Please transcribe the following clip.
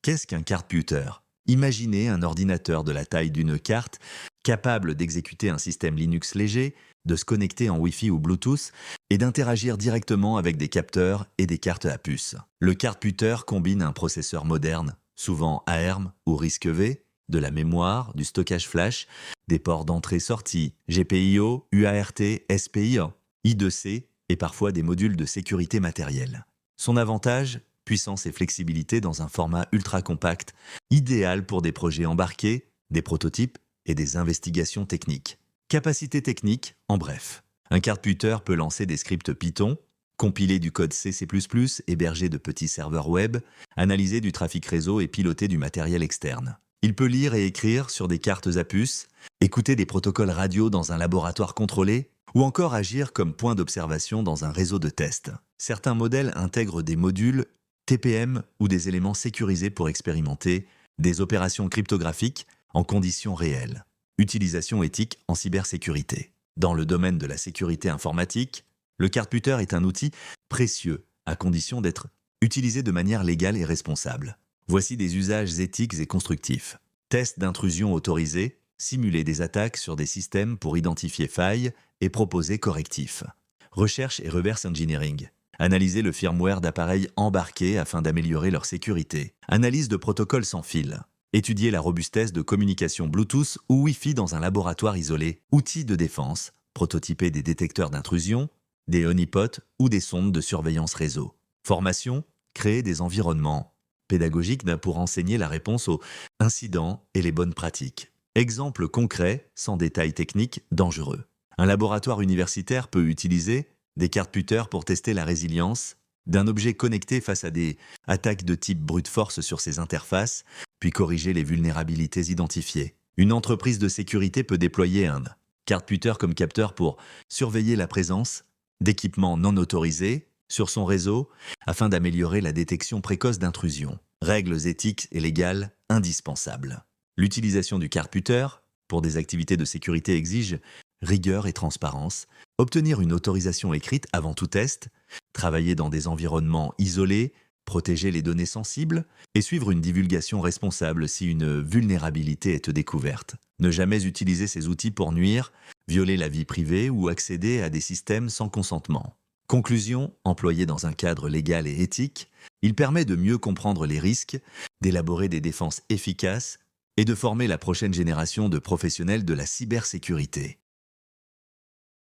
Qu'est-ce qu'un cartputer? Imaginez un ordinateur de la taille d'une carte, capable d'exécuter un système Linux léger, de se connecter en Wi-Fi ou Bluetooth et d'interagir directement avec des capteurs et des cartes à puce. Le cartputer combine un processeur moderne, souvent ARM ou RISC-V, de la mémoire, du stockage flash, des ports d'entrée-sortie, GPIO, UART, SPIA, I2C et parfois des modules de sécurité matérielle. Son avantage? Puissance et flexibilité dans un format ultra compact, idéal pour des projets embarqués, des prototypes et des investigations techniques. Capacité technique, en bref. Un cartputer peut lancer des scripts Python, compiler du code C++, héberger de petits serveurs web, analyser du trafic réseau et piloter du matériel externe. Il peut lire et écrire sur des cartes à puce, écouter des protocoles radio dans un laboratoire contrôlé, ou encore agir comme point d'observation dans un réseau de test. Certains modèles intègrent des modules TPM ou des éléments sécurisés pour expérimenter des opérations cryptographiques en conditions réelles. Utilisation éthique en cybersécurité. Dans le domaine de la sécurité informatique, le cartputer est un outil précieux à condition d'être utilisé de manière légale et responsable. Voici des usages éthiques et constructifs. Tests d'intrusion autorisés, simuler des attaques sur des systèmes pour identifier failles et proposer correctifs. Recherche et reverse engineering. Analyser le firmware d'appareils embarqués afin d'améliorer leur sécurité. Analyse de protocoles sans fil. Étudier la robustesse de communication Bluetooth ou Wi-Fi dans un laboratoire isolé. Outils de défense. Prototyper des détecteurs d'intrusion, des honeypots ou des sondes de surveillance réseau. Formation. Créer des environnements pédagogiques pour enseigner la réponse aux incidents et les bonnes pratiques. Exemple concret, sans détails techniques, dangereux. Un laboratoire universitaire peut utiliser des cartputers pour tester la résilience d'un objet connecté face à des attaques de type brute force sur ses interfaces, puis corriger les vulnérabilités identifiées. Une entreprise de sécurité peut déployer un cartputer comme capteur pour surveiller la présence d'équipements non autorisés sur son réseau afin d'améliorer la détection précoce d'intrusions. Règles éthiques et légales indispensables. L'utilisation du cartputer pour des activités de sécurité exige rigueur et transparence, obtenir une autorisation écrite avant tout test, travailler dans des environnements isolés, protéger les données sensibles et suivre une divulgation responsable si une vulnérabilité est découverte. Ne jamais utiliser ces outils pour nuire, violer la vie privée ou accéder à des systèmes sans consentement. Conclusion, employé dans un cadre légal et éthique, il permet de mieux comprendre les risques, d'élaborer des défenses efficaces et de former la prochaine génération de professionnels de la cybersécurité.